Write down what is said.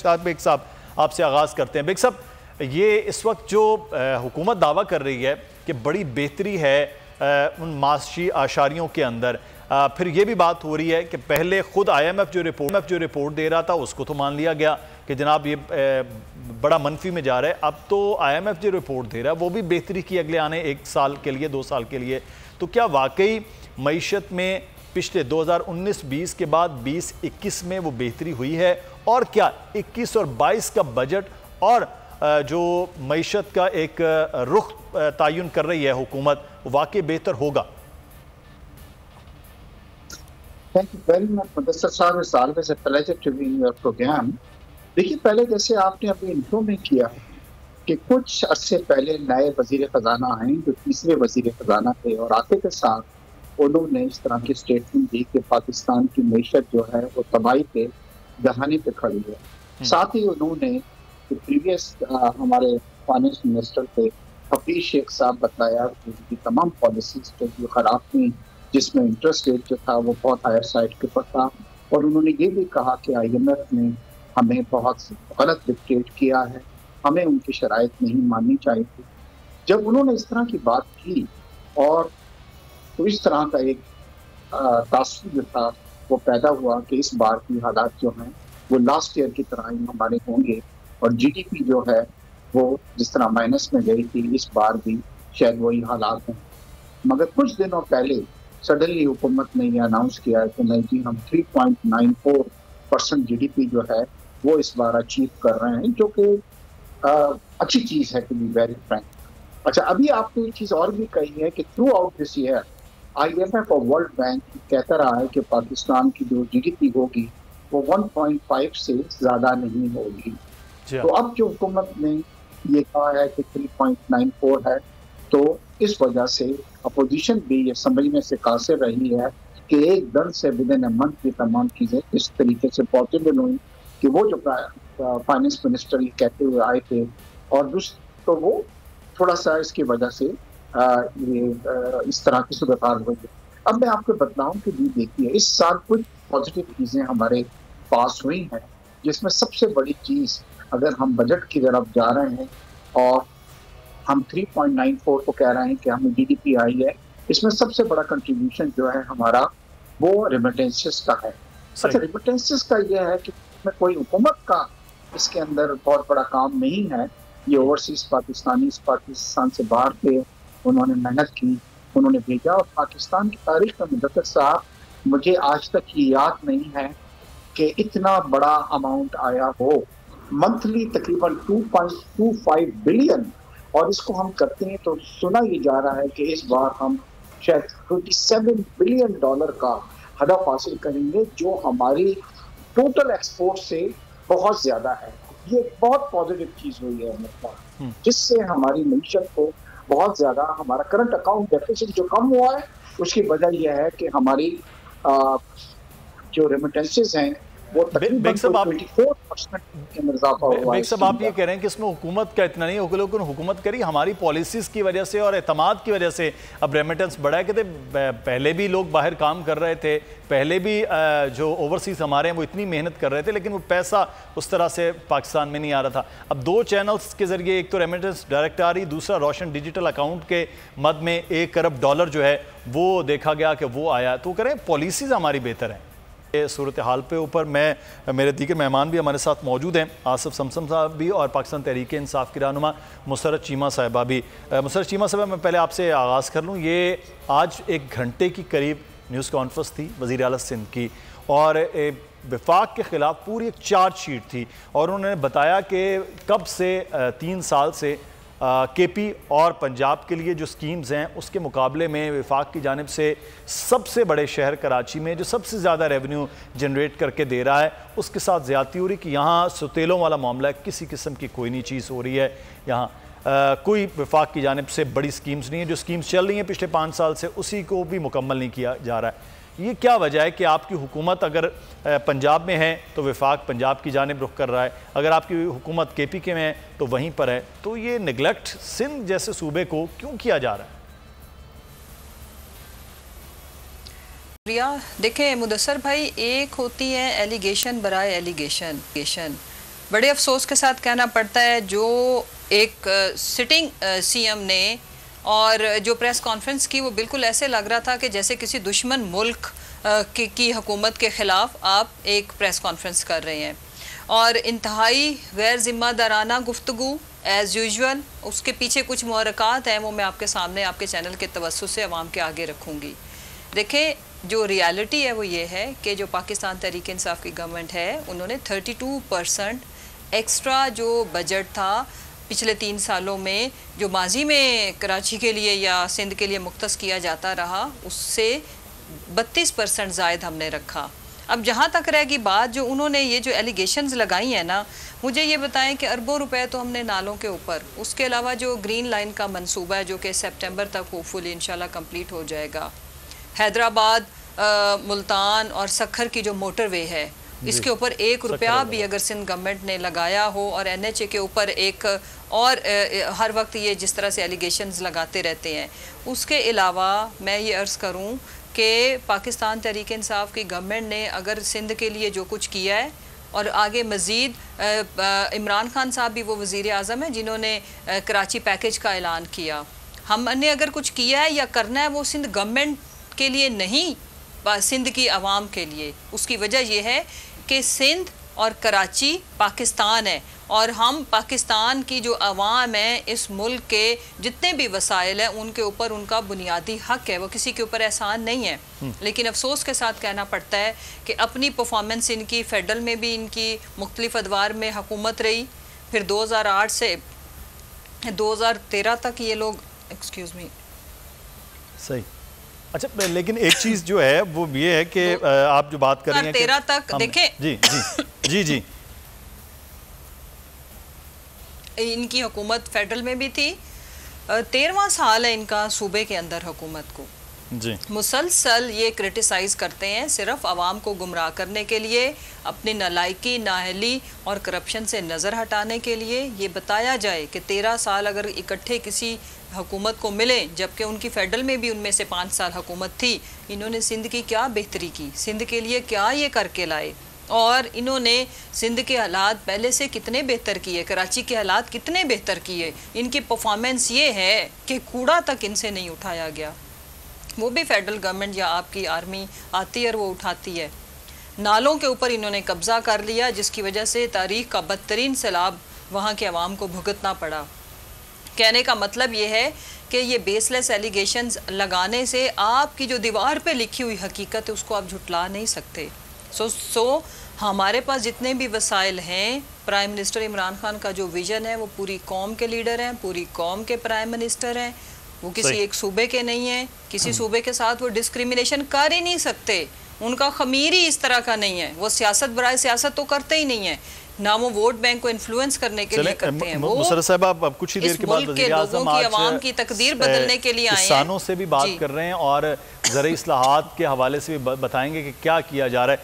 Bag साहब आपसे आगाज़ करते हैं। बेग साहब, ये इस वक्त जो हुकूमत दावा कर रही है कि बड़ी बेहतरी है उन माशी आशारियों के अंदर, फिर ये भी बात हो रही है कि पहले खुद IMF जो रिपोर्ट दे रहा था उसको तो मान लिया गया कि जनाब ये बड़ा मनफी में जा रहा है। अब तो IMF जो रिपोर्ट दे रहा है वो भी बेहतरी की अगले आने 1 साल के लिए 2 साल के लिए। तो क्या वाकई मईशत में पिछले 2019-20 के बाद 20-21 में वो बेहतरी हुई है? और क्या 21 और 22 का बजट और जो मईशत का एक रुख तयन कर रही है हुकूमत, वाकई बेहतर होगा? Thank you very much, Mudassar साहब। It's always a pleasure to be in your program. देखिए, पहले जैसे आपने अभी इंट्रो में किया कि कुछ अरसे पहले नए वजीर खजाना आए जो तीसरे वजीर खजाना थे, और आते के साथ उन्होंने इस तरह की स्टेटमेंट दी कि पाकिस्तान की मईशत जो है वो तबाही पे दहाने पे खड़ी है। साथ ही उन्होंने प्रीवियस हमारे फाइनेंस मिनिस्टर थे हफीज शेख साहब बताया कि उनकी तमाम पॉलिसीज जो खराब थी, जिसमें इंटरेस्ट रेट जो था वो बहुत हायर साइड के ऊपर था, और उन्होंने ये भी कहा कि IMF ने हमें बहुत गलत डिक्टेट किया है, हमें उनकी शराइत नहीं माननी चाहिए थी। जब उन्होंने इस तरह की बात की और तो इस तरह का एक तासुर जो था वो पैदा हुआ कि इस बार की हालात जो हैं वो लास्ट ईयर की तरह ही हमारे होंगे, और GDP जो है वो जिस तरह माइनस में गई थी इस बार भी शायद वही हालात हैं। मगर कुछ दिनों पहले सडनली हुकूमत ने यह अनाउंस किया है कि नहीं जी, हम 3.94% GDP जो है वो इस बार अचीव कर रहे हैं, जो कि अच्छी चीज़ है, टू बी वेरी फ्रैंक। अच्छा, अभी आपने एक चीज़ और भी कही है कि through out this year IMF और वर्ल्ड बैंक कहता रहा है कि पाकिस्तान की जो GDP होगी वो 1.5 से ज़्यादा नहीं होगी। तो अब जो हुकूमत ने ये कहा है कि 3.94 है, तो इस वजह से अपोजिशन भी ये समझने से कासिर रही है कि एकदम से विदिन अ मंथ ये तमाम चीज़ें इस तरीके से पॉसिबल हुई कि वो जो फाइनेंस मिनिस्टर ये कहते हुए आए थे, और तो वो थोड़ा सा इसकी वजह से इस तरह की सूरत हाल हुई है। अब मैं आपको बताऊं कि जी देखिए, इस साल कुछ पॉजिटिव चीज़ें हमारे पास हुई हैं, जिसमें सबसे बड़ी चीज़, अगर हम बजट की तरफ जा रहे हैं और हम 3.94 को कह रहे हैं कि हमें GDP आई है, इसमें सबसे बड़ा कंट्रीब्यूशन जो है हमारा वो रेमिटेंसेस का है। अच्छा, रेमिटेंसेस का यह है कि कोई हुकूमत का इसके अंदर बहुत बड़ा काम नहीं है। ये ओवरसीज पाकिस्तान से बाहर थे, उन्होंने मेहनत की, उन्होंने भेजा, और पाकिस्तान की तारीख में मुदस्सर साहब मुझे आज तक ये याद नहीं है कि इतना बड़ा अमाउंट आया हो। मंथली तकरीबन 2.25 बिलियन, और इसको हम करते हैं तो सुना ये जा रहा है कि इस बार हम शायद $27 बिलियन का हदफ हासिल करेंगे, जो हमारी टोटल एक्सपोर्ट से बहुत ज्यादा है। ये बहुत पॉजिटिव चीज हुई है मतलब, जिससे हमारी मईशत को बहुत ज्यादा, हमारा करंट अकाउंट डेफिसिट जो कम हुआ है उसकी वजह यह है कि हमारी जो रेमिटेंसेस हैं वो तकरीबन 24% के अंदर इजाफा हुआ है। साहब, आप ये कह रहे हैं कि इसमें हुकूमत का इतना नहीं, हुकूमत करी हमारी पॉलिसीज की वजह से और एतमाद की वजह से अब रेमिटेंस बढ़ा है। कहते पहले भी लोग बाहर काम कर रहे थे, पहले भी जो ओवरसीज हमारे हैं वो इतनी मेहनत कर रहे थे, लेकिन वो पैसा उस तरह से पाकिस्तान में नहीं आ रहा था। अब 2 चैनल्स के जरिए, एक तो रेमिटेंस डायरेक्ट आ रही, दूसरा रोशन डिजिटल अकाउंट के मद में $1 अरब जो है वो देखा गया कि वो आया। तो करें पॉलिसीज हमारी बेहतर हैं। सूरत हाल पे ऊपर मेरे दीगर मेहमान भी हमारे साथ मौजूद हैं, आसिफ समसम साहब भी और पाकिस्तान तहरीक इंसाफ की रहनुमा मुसर्रत चीमा साहिबा भी। मुसर्रत चीमा साहिबा, मैं पहले आपसे आगाज़ कर लूँ। ये आज 1 घंटे की करीब न्यूज़ कॉन्फ्रेंस थी वज़ीर आला सिंध की, और वफाक के ख़िलाफ़ पूरी एक चार्जशीट थी, और उन्होंने बताया कि कब से 3 साल से KP और पंजाब के लिए जो स्कीम्स हैं उसके मुकाबले में वफाक की जानिब से सबसे बड़े शहर कराची में जो सबसे ज़्यादा रेवेन्यू जनरेट करके दे रहा है, उसके साथ ज़्यादती हो रही कि यहाँ सुतेलों वाला मामला है, किसी किस्म की कोई नहीं चीज़ हो रही है। यहाँ कोई वफाक की जानिब से बड़ी स्कीम्स नहीं है, जो स्कीम्स चल रही हैं पिछले 5 साल से उसी को भी मुकम्मल नहीं किया जा रहा है। ये क्या वजह है कि आपकी हुकूमत अगर पंजाब में है तो वफाक पंजाब की जानिब रुख कर रहा है, अगर आपकी हुकूमत KP के में है तो वहीं पर है, तो ये निगलेक्ट सिंध जैसे सूबे को क्यों किया जा रहा है? देखें मुदस्सर भाई, एक होती है एलिगेशन बराए एलिगेशन, बड़े अफसोस के साथ कहना पड़ता है जो एक सिटिंग सीएम ने और जो प्रेस कॉन्फ्रेंस की वो बिल्कुल ऐसे लग रहा था कि जैसे किसी दुश्मन मुल्क की हुकूमत के ख़िलाफ़ आप एक प्रेस कॉन्फ्रेंस कर रहे हैं और इंतहाई गैर ज़िम्मेदाराना गुफ्तगू एज़ यूजुअल। उसके पीछे कुछ मुहरक़ात हैं, वो मैं आपके सामने आपके चैनल के तवस्सुस से अवाम के आगे रखूँगी। देखें, जो रियलिटी है वो ये है कि जो पाकिस्तान तहरीक इंसाफ की गवर्नमेंट है उन्होंने 32% एक्स्ट्रा जो बजट था पिछले 3 सालों में, जो माजी में कराची के लिए या सिंध के लिए मुख्तस किया जाता रहा, उससे 32% ज़ायद हमने रखा। अब जहाँ तक रहेगी बात, जो उन्होंने ये जो एलिगेशंस लगाई हैं ना, मुझे ये बताएं कि अरबों रुपए तो हमने नालों के ऊपर, उसके अलावा जो ग्रीन लाइन का मंसूबा है जो कि सितंबर तक होपफुली इंशाल्लाह कंप्लीट हो जाएगा, हैदराबाद मुल्तान और सखर की जो मोटरवे है इसके ऊपर 1 रुपया भी अगर सिंध गवर्नमेंट ने लगाया हो, और NHA के ऊपर एक और हर वक्त ये जिस तरह से एलिगेशंस लगाते रहते हैं, उसके अलावा मैं ये अर्ज़ करूं कि पाकिस्तान तहरीक इंसाफ की गवर्नमेंट ने अगर सिंध के लिए जो कुछ किया है और आगे मज़ीद, इमरान खान साहब भी वो वज़ीर आज़म है जिन्होंने कराची पैकेज का ऐलान किया, हमने अगर कुछ किया है या करना है वो सिंध गवर्नमेंट के लिए नहीं, सिंध की आवाम के लिए। उसकी वजह यह है कि सिंध और कराची पाकिस्तान है और हम पाकिस्तान की जो आवाम है, इस मुल्क के जितने भी वसाइल हैं उनके ऊपर उनका बुनियादी हक है, वो किसी के ऊपर एहसान नहीं है। लेकिन अफसोस के साथ कहना पड़ता है कि अपनी परफॉर्मेंस इनकी फेडरल में भी इनकी मुख्तलिफ अदवार में हुकूमत रही, फिर 2008 से 2013 तक ये लोग, एक्सक्यूज़ मी, सही। अच्छा, लेकिन एक चीज़ जो है वो ये है कि आप जो बात कर रही हैं 13 तक देखें, जी जी जी जी इनकी हुकूमत फेडरल में भी थी, 13वां साल है इनका सूबे के अंदर हुकूमत को। जी मुसलसल ये क्रिटिसाइज़ करते हैं सिर्फ आवाम को गुमराह करने के लिए, अपनी नालायकी, नाअहली और करप्शन से नज़र हटाने के लिए। ये बताया जाए कि 13 साल अगर इकट्ठे किसी हुकूमत को मिले, जबकि उनकी फेडरल में भी उनमें से 5 साल हुकूमत थी, इन्होंने सिंध की क्या बेहतरी की, सिंध के लिए क्या ये करके लाए, और इन्होंने सिंध के हालात पहले से कितने बेहतर किए, कराची के हालात कितने बेहतर किए। इनकी परफॉर्मेंस ये है कि कूड़ा तक इनसे नहीं उठाया गया, वो भी फेडरल गवर्नमेंट या आपकी आर्मी आती है और वो उठाती है। नालों के ऊपर इन्होंने कब्ज़ा कर लिया, जिसकी वजह से तारीख़ का बदतरीन सैलाब वहाँ के अवाम को भुगतना पड़ा। कहने का मतलब ये है कि ये बेसलेस एलिगेशंस लगाने से आपकी जो दीवार पे लिखी हुई हकीकत है उसको आप झुटला नहीं सकते। सो हमारे पास जितने भी वसाइल हैं, प्राइम मिनिस्टर इमरान खान का जो विज़न है वो पूरी कौम के लीडर हैं, पूरी कौम के प्राइम मिनिस्टर हैं, वो किसी एक सूबे के नहीं हैं। किसी सूबे के साथ वो डिस्क्रिमिनेशन कर ही नहीं सकते, उनका खमीर ही इस तरह का नहीं है। वो सियासत बराए सियासत तो करते ही नहीं है, ना वो वोट बैंक को इन्फ्लुएंस करने के लिए करते हैं। वो मुशर्रफ साहब, आप कुछ ही देर के बाद वज़ीर आज़म की आवाम की तकदीर बदलने के लिए आए हैं। किसानों से भी बात कर रहे हैं और ज़रा इस्लाहात के हवाले से भी बताएंगे कि क्या किया जा रहा है।